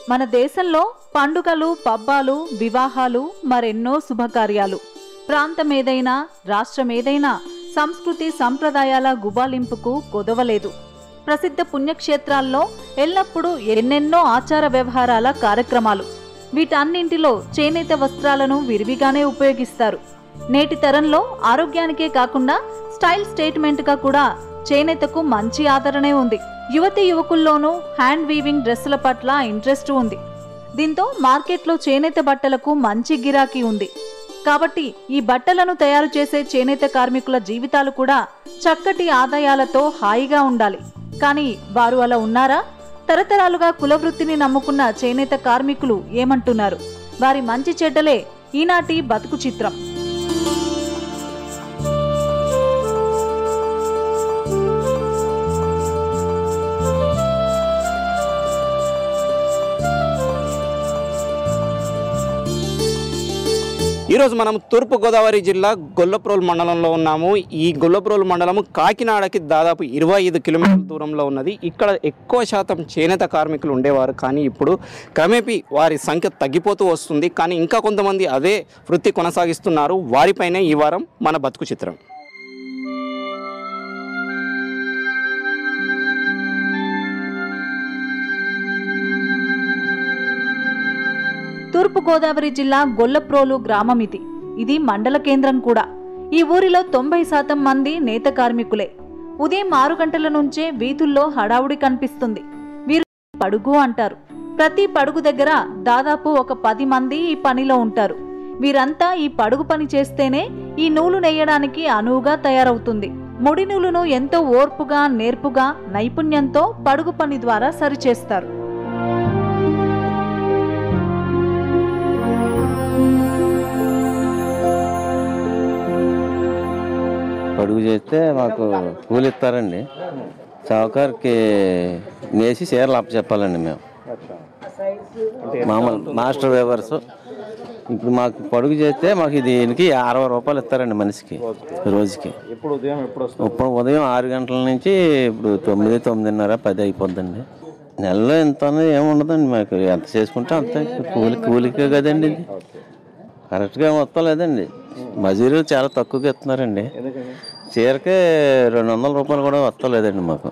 మన దేశంలో పండుగలు, పబ్బాలు, వివాహాలు, మరెన్నో శుభకార్యాలు, ప్రాంతమేదైనా రాష్ట్రమేదైనా సంస్కృతి సంప్రదాయాల గుబాలింపుకు కొదవలేదు. ప్రసిద్ధ పుణ్యక్షేత్రాల్లో ఎల్లప్పుడూ ఎన్నెన్నో ఆచార వ్యవహారాల కార్యక్రమాలు. వీటన్నింటిలో చేనేత వస్త్రాలను విరివిగానే ఉపయోగిస్తారు. నేటి తరంలో ఆరోగ్యానికే కాకుండా స్టైల్ స్టేట్మెంట్గా కూడా చేనేతకు మంచి ఆదరణే ఉంది. యువతి యువకుల్లోనూ హ్యాండ్ వీవింగ్ డ్రెస్సుల పట్ల ఇంట్రెస్ట్ ఉంది. దీంతో మార్కెట్లో చేనేత బట్టలకు మంచి గిరాకీ ఉంది. కాబట్టి ఈ బట్టలను తయారు చేసే చేనేత కార్మికుల జీవితాలు కూడా చక్కటి ఆదాయాలతో హాయిగా ఉండాలి. కానీ వారు అలా ఉన్నారా? తరతరాలుగా కులవృత్తిని నమ్ముకున్న చేనేత కార్మికులు ఏమంటున్నారు? వారి మంచి చెడ్డలే ఈనాటి బతుకు చిత్రం. ఈరోజు మనం తూర్పుగోదావరి జిల్లా గొల్లప్రోలు మండలంలో ఉన్నాము. ఈ గొల్లప్రోలు మండలం కాకినాడకి దాదాపు 25 కిలోమీటర్ల దూరంలో ఉన్నది. ఇక్కడ ఎక్కువ శాతం చేనేత కార్మికులు ఉండేవారు, కానీ ఇప్పుడు క్రమేపీ వారి సంఖ్య తగ్గిపోతూ వస్తుంది. కానీ ఇంకా కొంతమంది అదే వృత్తి కొనసాగిస్తున్నారు. వారిపైనే ఈ వారం మన బతుకు చిత్రం. తూర్పుగోదావరి జిల్లా గొల్లప్రోలు గ్రామం ఇది మండల కేంద్రం కూడా. ఈ ఊరిలో 90% మంది నేత కార్మికులే. ఉదయం 6 గంటల నుంచే వీధుల్లో హడావుడి కనిపిస్తుంది. వీరు పడుగు అంటారు. ప్రతి పడుగు దగ్గర దాదాపు ఒక 10 మంది ఈ పనిలో ఉంటారు. వీరంతా ఈ పడుగు పని చేస్తేనే ఈ నూలు నేయడానికి అనువుగా తయారవుతుంది. ముడి నూలును ఎంతో ఓర్పుగా, నేర్పుగా, నైపుణ్యంతో పడుగు పని ద్వారా సరిచేస్తారు. పడుగు చేస్తే మాకు కూలి ఇస్తారండి. చౌకర్కి నేసి చీరలు అప్పచెప్పాలండి మేము. మామూలు మాస్టర్ వేవర్స్. ఇప్పుడు మాకు పడుగు చేస్తే మాకు దీనికి 60 రూపాయలు ఇస్తారండి మనిషికి రోజుకి. ఇప్పుడు ఉదయం 6 గంటల నుంచి ఇప్పుడు 9, 9:30, 10 అయిపోద్దండి. నెలలో ఎంత ఏముండదండి. మాకు ఎంత చేసుకుంటే అంత కూలికే కదండి. ఇది కరెక్ట్గా మొత్తం లేదండి. మజూరు చాలా తక్కువగా ఇస్తున్నారండి. చీరకే 200 రూపాయలు కూడా వస్తలేదండి మాకు.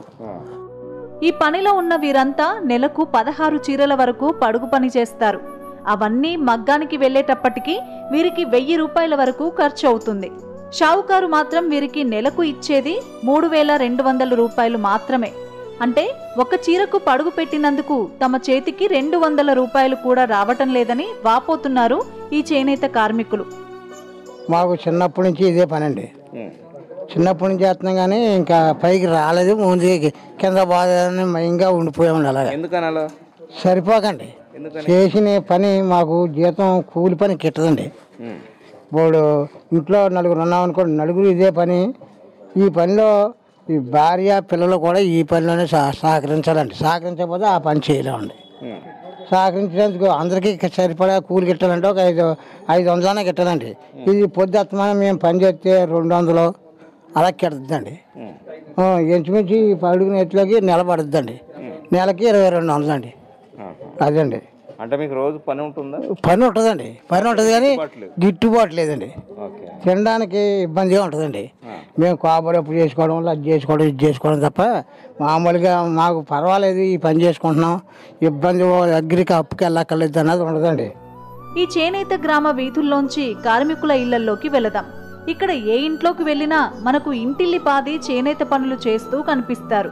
ఈ పనిలో ఉన్న వీరంతా నెలకు 16 చీరల వరకు పడుగు పని చేస్తారు. అవన్నీ మగ్గానికి వెళ్లేటప్పటికీ వీరికి 1000 రూపాయల వరకు ఖర్చు అవుతుంది. షావుకారు మాత్రం వీరికి నెలకు ఇచ్చేది 3200 రూపాయలు మాత్రమే. అంటే ఒక చీరకు పడుగు పెట్టినందుకు తమ చేతికి 200 రూపాయలు కూడా రావటం లేదని వాపోతున్నారు ఈ చేనేత కార్మికులు. మాకు చిన్నప్పటి నుంచి ఇదే పని అండి. చిన్నప్పటి నుంచి చేస్తున్నాం, కానీ ఇంకా పైకి రాలేదు. ముందు కింద బాధని ఇంకా ఉండిపోయామండి. అలాగే సరిపోకండి. చేసిన పని మాకు జీతం కూలి పని కిట్టదండి. ఇప్పుడు ఇంట్లో 4 ఉన్నామనుకోండి, 4 ఇదే పని. ఈ పనిలో ఈ భార్య పిల్లలు కూడా ఈ పనిలోనే సహకరించాలండి. సహకరించకపోతే ఆ పని చేయలేమండి. సహకరించినందుకు అందరికీ సరిపడా కూలి గిట్టాలంటే ఒక 500 గిట్టాలండి. ఇది పొద్దుత్తమానం మేము పని చేస్తే 200 అలా కిడుతుందండి. ఇంచుమించి పడుగుని ఎట్లకి నిలబడుద్దండి. నెలకి 2200 అండి. అదండి. అంటే మీకు రోజు పని ఉంటుందా? పని ఉంటుందండి. పని ఉంటుంది, కానీ గిట్టుబాటు లేదండి. తినడానికి ఇబ్బందిగా ఉంటుందండి. మేము కాబడి అప్పుడు చేసుకోవడం వల్ల అది చేసుకోవడం ఇది చేసుకోవడం తప్ప మామూలుగా మాకు పర్వాలేదు, ఈ పని చేసుకుంటున్నాం, ఇబ్బంది దగ్గరికి అప్పుకి వెళ్ళక్కర్లేదు అన్నది ఉండదండి. ఈ చేనేత గ్రామ వీధుల్లోంచి కార్మికుల ఇళ్లలోకి వెళదాం. ఇక్కడ ఏ ఇంట్లోకి వెళ్ళినా మనకు ఇంటిల్లి పాది చేనేత పనులు చేస్తూ కనిపిస్తారు.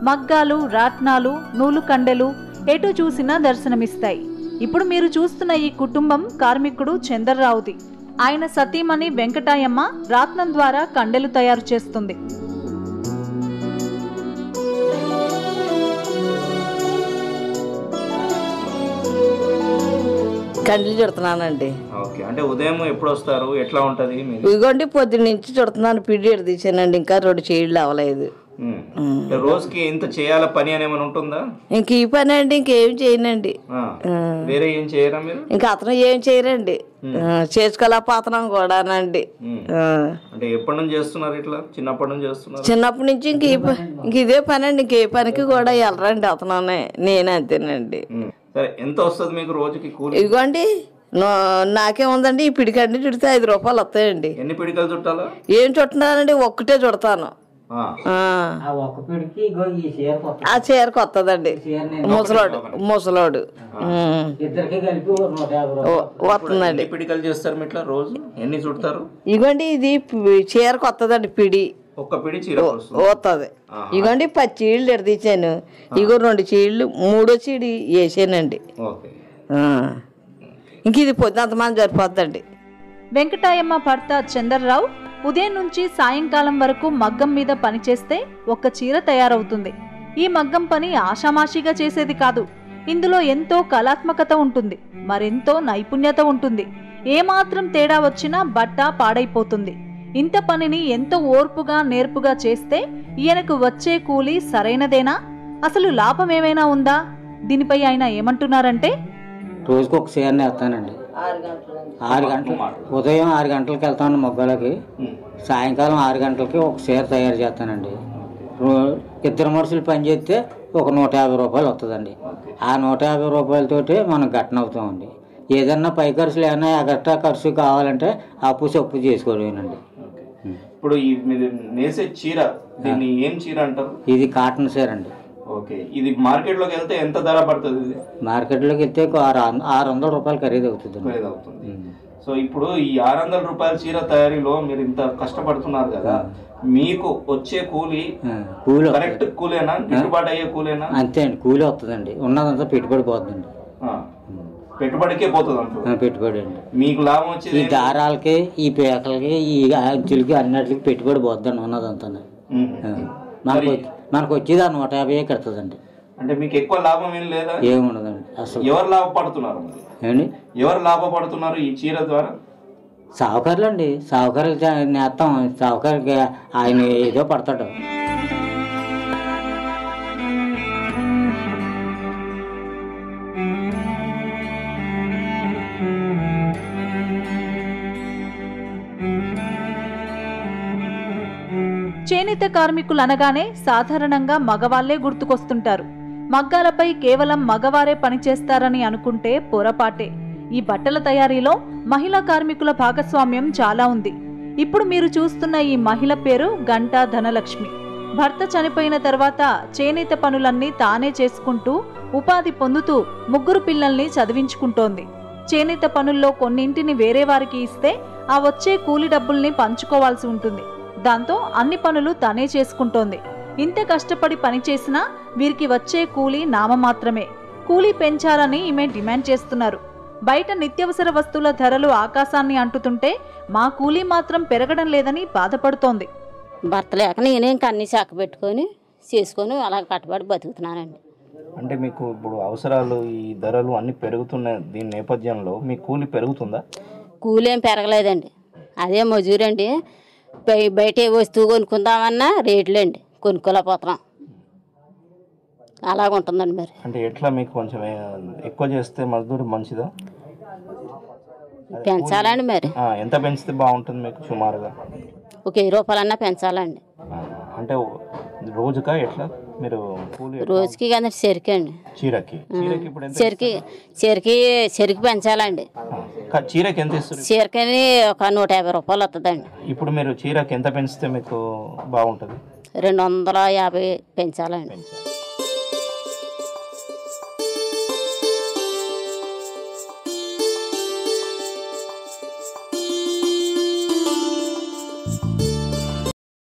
మగ్గాలు, రాట్నాలు, నూలు కండెలు ఎటు చూసినా దర్శనమిస్తాయి. ఇప్పుడు మీరు చూస్తున్న ఈ కుటుంబం కార్మికుడు చంద్రరావుది. ఆయన సతీమణి వెంకటాయమ్మ రాట్నం ద్వారా కండెలు తయారు చేస్తుంది. కండ్లు చుడుతున్నానండి. అంటే ఉదయం ఎప్పుడు వస్తారు? ఎట్లా ఉంటది? ఇదిగోండి పొద్దున్న నుంచి చుడుతున్నాను. పిడి తీసానండి. ఇంకా 2 చీళ్ళు అవ్వలేదు. రోజుకి ఇంత చేయాల పని అని ఏమైనా ఉంటుందా? ఇంక ఈ పని అండి, ఇంకేం చేయనండి. వేరే ఏం చేయరా మీరు? ఇంకా అతను ఏం చేయరండి. చేసుకోలేకపోతున్నాం కూడానండి. అంటే ఎప్పటి నుంచి చేస్తున్నారు ఇట్లా? చిన్నప్పటి నుంచి చేస్తున్నారు? చిన్నప్పటి నుంచి ఇంక ఇదే పని అండి. ఇంకే పనికి కూడా వెళ్ళరండి అతను. నేను అంతేనండి. సరే, ఎంత వస్తుంది మీకు రోజుకి కూలి? ఇదిగోండి నాకేముందండి, ఈ పిడికండి చుడితే 5 రూపాయలు వస్తాయండి. ఎన్ని పిడికలు చుట్టాలా? ఏం చుట్టినానండి, ఒక్కటే చుడతాను. ఆ చీరకు వస్తుందండి, ముసలోడు వస్తుందండి. పిడికలు చేస్తారు ఇట్లా రోజు ఎన్ని చుడతారు? ఇగోండి ఇది చీరకు వస్తుందండి, పిడి ఒక్క పిడి చీర వస్తుంది. ఇగోండి 10 చీళ్ళు ఎడదీశాను, ఇగో 2 చీళ్ళు 3వ చీడి వేసానండి. ఇంక ఇది పొద్దుంతమంది సరిపోద్దండి. వెంకటాయమ్మ భర్త చంద్రరావు ఉదయం నుంచి సాయంకాలం వరకు మగ్గం మీద పనిచేస్తే ఒక్క చీర తయారవుతుంది. ఈ మగ్గం పని ఆషామాషిగా చేసేది కాదు. ఇందులో ఎంతో కళాత్మకత ఉంటుంది, మరెంతో నైపుణ్యత ఉంటుంది. ఏమాత్రం తేడా వచ్చినా బట్ట పాడైపోతుంది. ఇంత పనిని ఎంతో ఓర్పుగా నేర్పుగా చేస్తే ఈయనకు వచ్చే కూలి సరైనదేనా? అసలు లాభం ఏమైనా ఉందా? దీనిపై ఆయన ఏమంటున్నారంటే, రోజుకి ఒక చీరనే వేస్తానండి. 6 గంటలు ఉదయం 6 గంటలకు వెళ్తాను మొగ్గలకి, సాయంకాలం 6 గంటలకి ఒక చీర తయారు చేస్తానండి. 2 మనుషులు పని చేస్తే ఒక 150 రూపాయలు వస్తుందండి. ఆ 150 రూపాయలతోటి మనం గట్టన అవుతామండి. ఏదన్నా పై ఖర్చులు ఏమన్నా ఎగస్ట్రా ఖర్చు కావాలంటే అప్పు సప్పు చేసుకోలేనండి. ఇప్పుడు మీరు నేసే చీర, దీన్ని ఏం చీర అంటారు? ఇది కాటన్ చీర అండి. ఓకే, ఇది మార్కెట్లోకి వెళ్తే ఎంత ధర పడుతుంది? ఇది మార్కెట్లోకి వెళ్తే 600 రూపాయలు ఖరీదు అవుతుంది. సో ఇప్పుడు ఈ 600 రూపాయల చీర తయారీలో మీరు ఇంత కష్టపడుతున్నారు కదా, మీకు వచ్చే కూలి కరెక్ట్ కూలేనా? గిట్టుబాటు అయ్యే కూలేనా? అంతే అండి, కూలి వస్తుందండి. ఉన్నదంతా పెట్టుబడి పోతుందండి. పెట్టుబడికే పోతుంది అంట. పెట్టుబడి అండి. మీకు లాభం వచ్చేది ఈ దారాలకి, ఈ పేకలకి, ఈ అంచులకి అన్నిటికి పెట్టుబడి పోతుందండి. ఉన్నదంతా మనకు వచ్చేది 150 కడుతుందండి. అంటే మీకు ఎక్కువ లాభం ఏం లేదా? ఏముండదండి అసలు. ఎవరు లాభపడుతున్నారు? ఏమండి, ఎవరు లాభపడుతున్నారు ఈ చీర ద్వారా? సావుకారులు అండి. సావుకారులు నేస్తాం. సావుకారుకి ఆయన ఏదో పడతాడు. చేనేత కార్మికులు అనగానే సాధారణంగా మగవాళ్లే గుర్తుకొస్తుంటారు. మగ్గాలపై కేవలం మగవారే పనిచేస్తారని అనుకుంటే పొరపాటే. ఈ బట్టల తయారీలో మహిళా కార్మికుల భాగస్వామ్యం చాలా ఉంది. ఇప్పుడు మీరు చూస్తున్న ఈ మహిళ పేరు గంటా ధనలక్ష్మి. భర్త చనిపోయిన తర్వాత చేనేత పనులన్నీ తానే చేసుకుంటూ ఉపాధి పొందుతూ 3 పిల్లల్ని చదివించుకుంటోంది. చేనేత పనుల్లో కొన్నింటిని వేరే వారికి ఇస్తే ఆ వచ్చే కూలి డబ్బుల్ని పంచుకోవాల్సి ఉంటుంది. దాంతో అన్ని పనులు తనే చేసుకుంటోంది. ఇంత కష్టపడి పనిచేసినా వీరికి వచ్చే కూలీ నామమాత్రమే. కూలీ పెంచాలని ఈమె డిమాండ్ చేస్తున్నారు. బయట నిత్యావసర వస్తువుల ధరలు ఆకాశాన్ని అంటుతుంటే మా కూలీ మాత్రం పెరగడం లేదని బాధపడుతోంది. భర్త లేక నేనే ఇంకా అన్ని శాఖ పెట్టుకొని చేసుకొని అలా కట్టుబడి బతుకుతున్నానండి. అంటే మీకు ఇప్పుడు అవసరాలు, ఈ ధరలు అన్ని పెరుగుతున్న దీని నేపథ్యంలో మీ కూలీ పెరుగుతుందా? కూలీ ఏం పెరగలేదండి, అదే మజూరండి. బయట ఏ వస్తువు కొనుక్కుందామన్నా రేట్లండి, కొనుక్కోలేకపోతున్నాం. అలాగుంటుందండి. మరి అంటే ఎట్లా మీకు కొంచెం ఎక్కువ చేస్తే మజదూరు మంచిదా? పెంచాలండి. మరి ఎంత పెంచితే బాగుంటుంది మీకు సుమారుగా? ఒక 1000 రూపాయలన్నా పెంచాలండి. అంటే రోజుకా ఎట్లా మీరు కూలి? రోజుకి కదా చెరికండి. చీరకి చెరికి పెంచాలండి. చీరకి ఎంత ఇస్తుంది? చీరకని ఒక 150 రూపాయలు వస్తుందండి. ఇప్పుడు మీరు చీరకి ఎంత పెంచితే మీకు బాగుంటుంది? 250 పెంచాలండి.